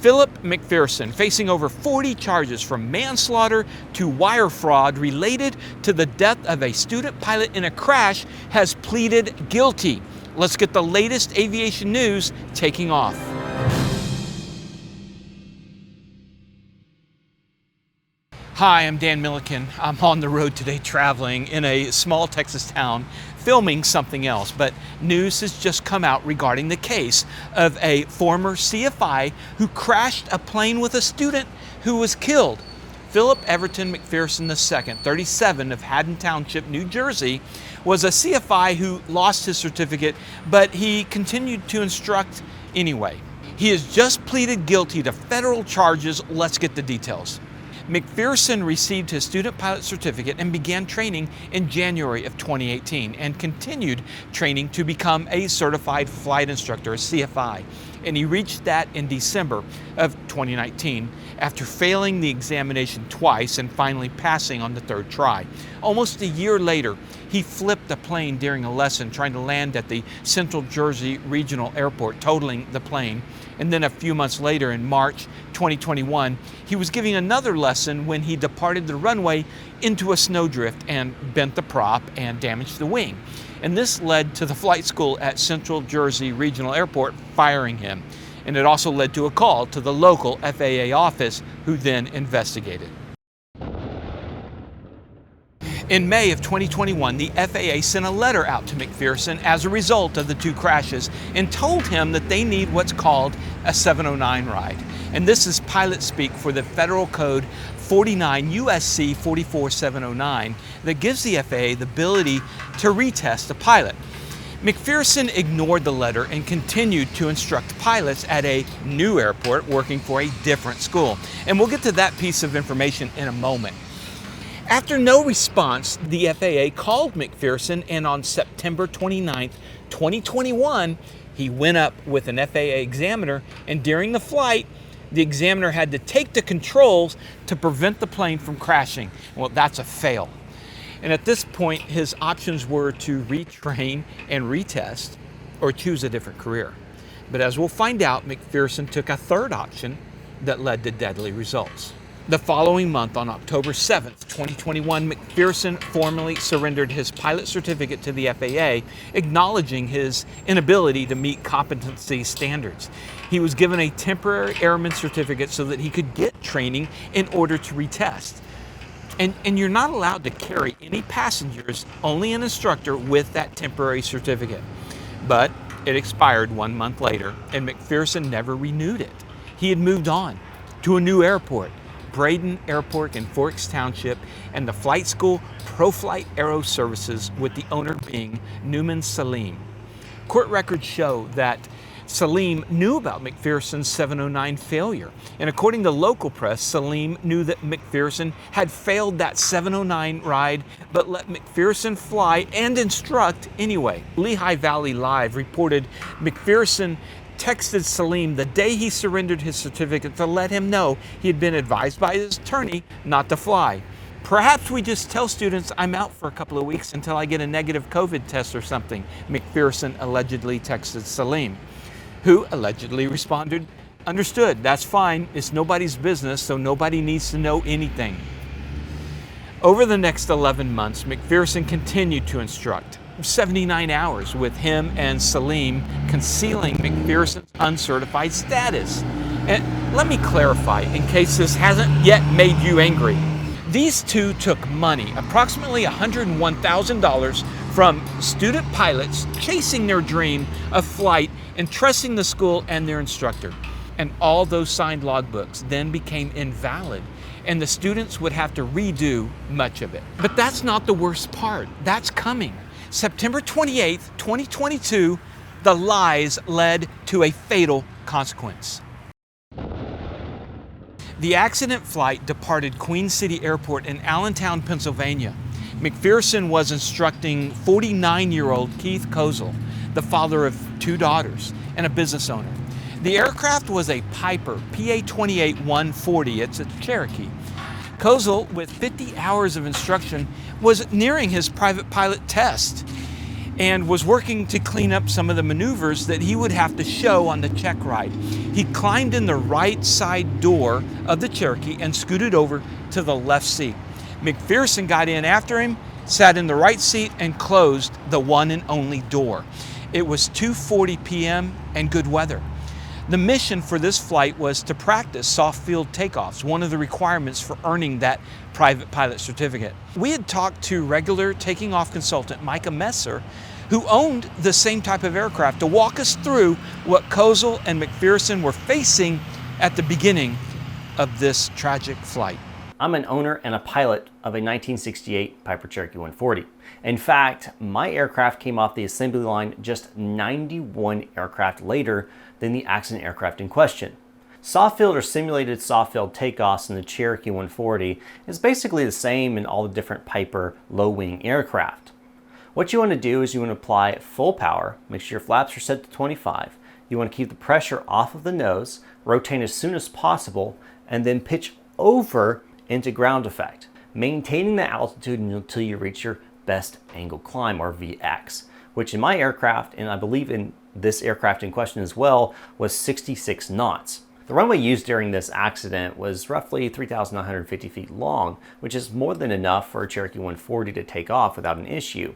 Philip McPherson, facing over 40 charges from manslaughter to wire fraud related to the death of a student pilot in a crash, has pleaded guilty. Let's get the latest aviation news taking off. Hi, I'm Dan Milliken. I'm on the road today traveling in a small Texas town filming something else, but news has just come out regarding the case of a former CFI who crashed a plane with a student who was killed. Philip Everton McPherson II, 37, of Haddon Township, New Jersey, was a CFI who lost his certificate, but he continued to instruct anyway. He has just pleaded guilty to federal charges. Let's get the details. McPherson received his student pilot certificate and began training in January of 2018 and continued training to become a certified flight instructor, a CFI. And he reached that in December of 2019 after failing the examination twice and finally passing on the third try. Almost a year later, he flipped a plane during a lesson trying to land at the Central Jersey Regional Airport, totaling the plane. And then a few months later, in March 2021, he was giving another lesson when he departed the runway into a snowdrift and bent the prop and damaged the wing. And this led to the flight school at Central Jersey Regional Airport firing him. And it also led to a call to the local FAA office, who then investigated. In May of 2021, the FAA sent a letter out to McPherson as a result of the two crashes and told him that they need what's called a 709 ride. And this is pilot speak for the Federal Code 49 USC 44709 that gives the FAA the ability to retest a pilot. McPherson ignored the letter and continued to instruct pilots at a new airport working for a different school. And we'll get to that piece of information in a moment. After no response, the FAA called McPherson, and on September 29, 2021, he went up with an FAA examiner, and during the flight, the examiner had to take the controls to prevent the plane from crashing. Well, that's a fail. And at this point, his options were to retrain and retest or choose a different career. But as we'll find out, McPherson took a third option that led to deadly results. The following month, on October 7th, 2021, McPherson formally surrendered his pilot certificate to the FAA, acknowledging his inability to meet competency standards. He was given a temporary airman certificate so that he could get training in order to retest. And you're not allowed to carry any passengers, only an instructor with that temporary certificate. But it expired 1 month later, and McPherson never renewed it. He had moved on to a new airport, Braden Airport in Forks Township, and the flight school ProFlight Aero Services, with the owner being Newman Salim. Court records show that Salim knew about McPherson's 709 failure, and according to local press, Salim knew that McPherson had failed that 709 ride, but let McPherson fly and instruct anyway. Lehigh Valley Live reported McPherson texted Salim the day he surrendered his certificate to let him know he had been advised by his attorney not to fly. Perhaps we just tell students I'm out for a couple of weeks until I get a negative COVID test or something, McPherson allegedly texted Salim, who allegedly responded, "Understood, that's fine. It's nobody's business, so nobody needs to know anything." Over the next 11 months, McPherson continued to instruct. 79 hours with him and Salim, concealing McPherson's uncertified status. And let me clarify, in case this hasn't yet made you angry. These two took money, approximately $101,000, from student pilots chasing their dream of flight and trusting the school and their instructor. And all those signed logbooks then became invalid, and the students would have to redo much of it. But that's not the worst part. That's coming. September 28th, 2022, the lies led to a fatal consequence. The accident flight departed Queen City Airport in Allentown, Pennsylvania. McPherson was instructing 49-year-old Keith Kozel, the father of 2 daughters and a business owner. The aircraft was a Piper PA-28-140. It's a Cherokee. Kozel, with 50 hours of instruction, was nearing his private pilot test. and was working to clean up some of the maneuvers that he would have to show on the check ride. He climbed in the right side door of the Cherokee and scooted over to the left seat. McPherson got in after him, sat in the right seat, and closed the one and only door. It was 2:40 p.m. and good weather. The mission for this flight was to practice soft field takeoffs, one of the requirements for earning that private pilot certificate. We had talked to regular taking off consultant Micah Messer, who owned the same type of aircraft, to walk us through what Kozol and McPherson were facing at the beginning of this tragic flight. I'm an owner and a pilot of a 1968 Piper Cherokee 140. In fact, my aircraft came off the assembly line just 91 aircraft later than the accident aircraft in question. Soft field or simulated soft field takeoffs in the Cherokee 140 is basically the same in all the different Piper low-wing aircraft. What you want to do is you want to apply full power, make sure your flaps are set to 25. You want to keep the pressure off of the nose, rotate as soon as possible, and then pitch over into ground effect, maintaining the altitude until you reach your best angle climb, or VX, which in my aircraft, and I believe in this aircraft in question as well, was 66 knots. The runway used during this accident was roughly 3,950 feet long, which is more than enough for a Cherokee 140 to take off without an issue.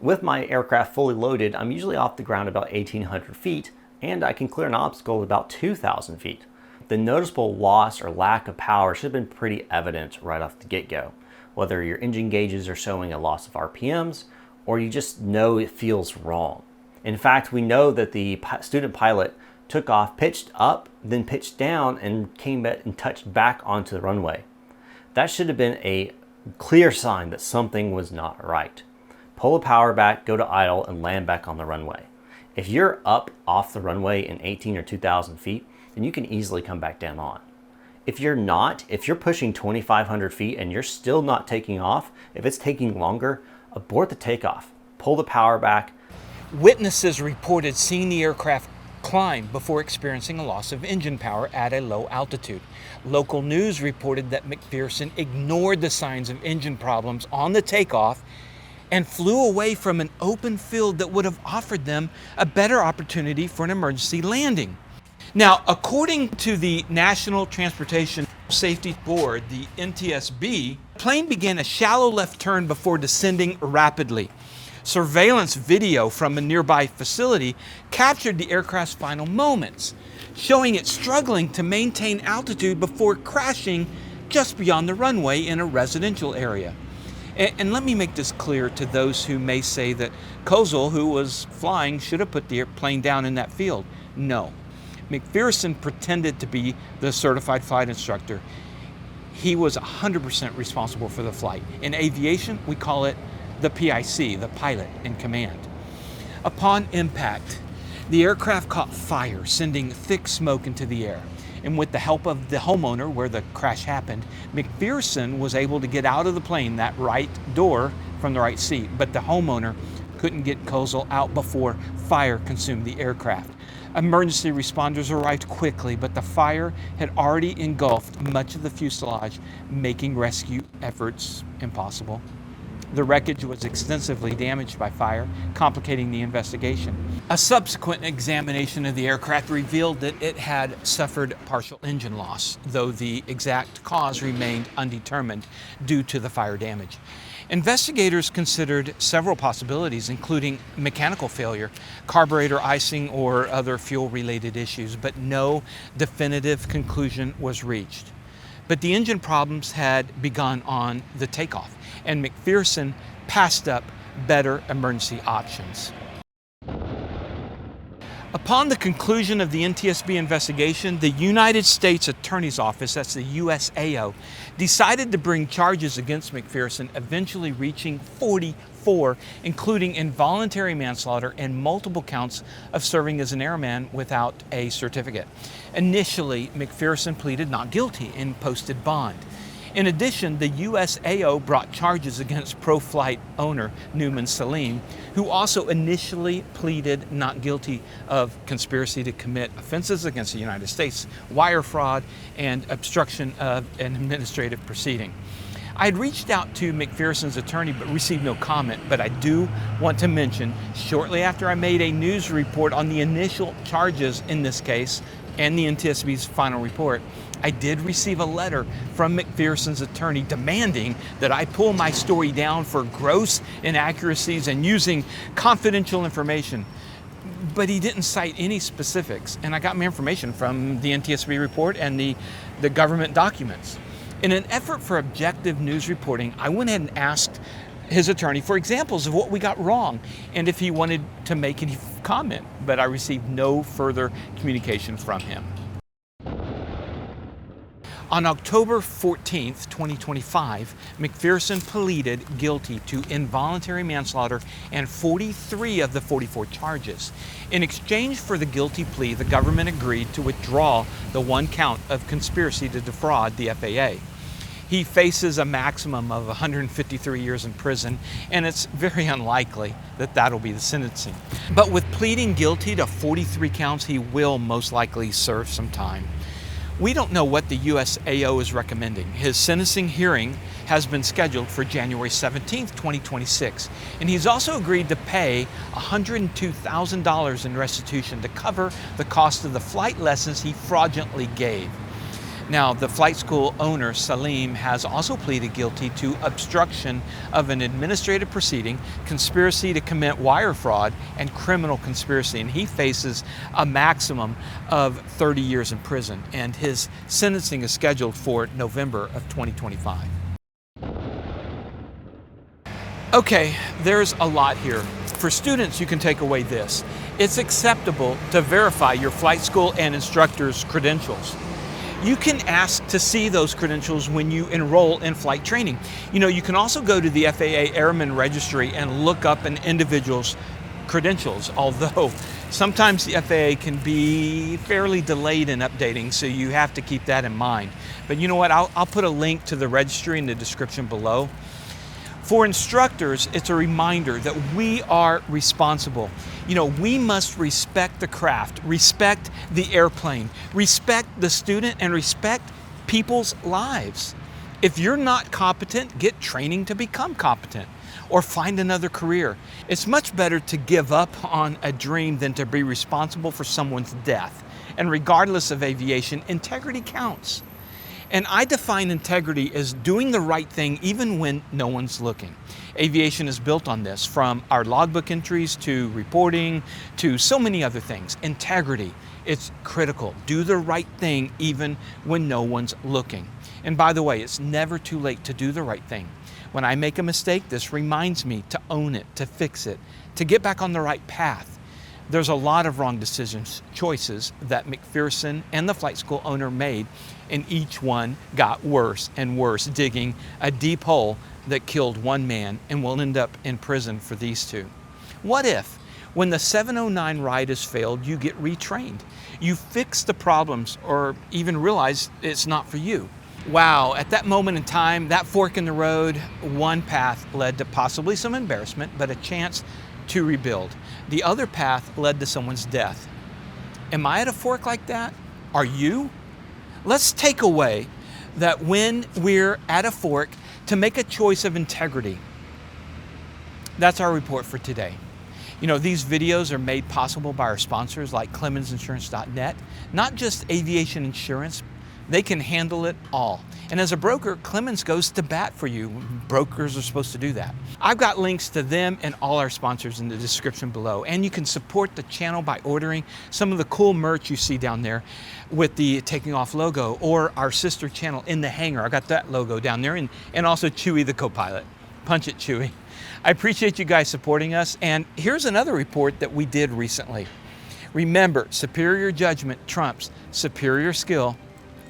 With my aircraft fully loaded, I'm usually off the ground about 1,800 feet, and I can clear an obstacle at about 2,000 feet. The noticeable loss or lack of power should have been pretty evident right off the get-go, whether your engine gauges are showing a loss of RPMs or you just know it feels wrong. In fact, we know that the student pilot took off, pitched up, then pitched down, and came back and touched back onto the runway. That should have been a clear sign that something was not right. Pull the power back, go to idle, and land back on the runway. If you're up off the runway in 18 or 2,000 feet, then you can easily come back down on. If you're not, if you're pushing 2,500 feet and you're still not taking off, if it's taking longer, abort the takeoff. Pull the power back. Witnesses reported seeing the aircraft climb before experiencing a loss of engine power at a low altitude. Local news reported that McPherson ignored the signs of engine problems on the takeoff and flew away from an open field that would have offered them a better opportunity for an emergency landing. Now, according to the National Transportation Safety Board, the NTSB, the plane began a shallow left turn before descending rapidly. Surveillance video from a nearby facility captured the aircraft's final moments, showing it struggling to maintain altitude before crashing just beyond the runway in a residential area. And let me make this clear to those who may say that Kozol, who was flying, should have put the airplane down in that field. No. McPherson pretended to be the certified flight instructor. He was 100% responsible for the flight. In aviation, we call it the PIC, the pilot in command. Upon impact, the aircraft caught fire, sending thick smoke into the air. And with the help of the homeowner where the crash happened, McPherson was able to get out of the plane, that right door, from the right seat. But the homeowner couldn't get Kozol out before fire consumed the aircraft. Emergency responders arrived quickly, but the fire had already engulfed much of the fuselage, making rescue efforts impossible. The wreckage was extensively damaged by fire, complicating the investigation. A subsequent examination of the aircraft revealed that it had suffered partial engine loss, though the exact cause remained undetermined due to the fire damage. Investigators considered several possibilities, including mechanical failure, carburetor icing, or other fuel-related issues, but no definitive conclusion was reached. But the engine problems had begun on the takeoff, and McPherson passed up better emergency options. Upon the conclusion of the NTSB investigation, the United States Attorney's Office, that's the USAO, decided to bring charges against McPherson, eventually reaching 44, including involuntary manslaughter and multiple counts of serving as an airman without a certificate. Initially, McPherson pleaded not guilty and posted bond. In addition, the USAO brought charges against ProFlight owner Newman Salim, who also initially pleaded not guilty of conspiracy to commit offenses against the United States, wire fraud, and obstruction of an administrative proceeding. I had reached out to McPherson's attorney but received no comment, but I do want to mention, shortly after I made a news report on the initial charges in this case and the NTSB's final report, I did receive a letter from McPherson's attorney demanding that I pull my story down for gross inaccuracies and using confidential information. But he didn't cite any specifics, and I got my information from the NTSB report and the government documents. In an effort for objective news reporting, I went ahead and asked his attorney for examples of what we got wrong and if he wanted to make any comment, but I received no further communication from him. On October 14th, 2025, McPherson pleaded guilty to involuntary manslaughter and 43 of the 44 charges. In exchange for the guilty plea, the government agreed to withdraw the one count of conspiracy to defraud the FAA. He faces a maximum of 153 years in prison, and it's very unlikely that that'll be the sentencing. But with pleading guilty to 43 counts, he will most likely serve some time. We don't know what the USAO is recommending. His sentencing hearing has been scheduled for January 17th, 2026, and he's also agreed to pay $102,000 in restitution to cover the cost of the flight lessons he fraudulently gave. Now, the flight school owner, Salim, has also pleaded guilty to obstruction of an administrative proceeding, conspiracy to commit wire fraud, and criminal conspiracy, and he faces a maximum of 30 years in prison, and his sentencing is scheduled for November of 2025. Okay, there's a lot here. For students, you can take away this. It's acceptable to verify your flight school and instructor's credentials. You can ask to see those credentials when you enroll in flight training. You know, you can also go to the FAA Airman Registry and look up an individual's credentials, although sometimes the FAA can be fairly delayed in updating, so you have to keep that in mind. But you know what, I'll put a link to the registry in the description below. For instructors, it's a reminder that we are responsible. You know, we must respect the craft, respect the airplane, respect the student, and respect people's lives. If you're not competent, get training to become competent or find another career. It's much better to give up on a dream than to be responsible for someone's death. And regardless of aviation, integrity counts. And I define integrity as doing the right thing even when no one's looking. Aviation is built on this, from our logbook entries to reporting to so many other things. Integrity, it's critical. Do the right thing even when no one's looking. And by the way, it's never too late to do the right thing. When I make a mistake, this reminds me to own it, to fix it, to get back on the right path. There's a lot of wrong choices that McPherson and the flight school owner made, and each one got worse and worse, digging a deep hole that killed one man and will end up in prison for these two. What if, when the 709 ride has failed, you get retrained? You fix the problems or even realize it's not for you. Wow, at that moment in time, that fork in the road, one path led to possibly some embarrassment, but a chance to rebuild. The other path led to someone's death. Am I at a fork like that? Are you? Let's take away that when we're at a fork, to make a choice of integrity. That's our report for today. You know, these videos are made possible by our sponsors like ClemmonsInsurance.net, not just aviation insurance. They can handle it all. And as a broker, Clemmons goes to bat for you. Brokers are supposed to do that. I've got links to them and all our sponsors in the description below. And you can support the channel by ordering some of the cool merch you see down there with the Taking Off logo, or our sister channel In the Hangar. I got that logo down there, and also Chewy the co-pilot. Punch it, Chewy. I appreciate you guys supporting us. And here's another report that we did recently. Remember, superior judgment trumps superior skill.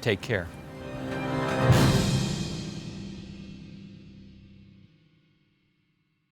Take care.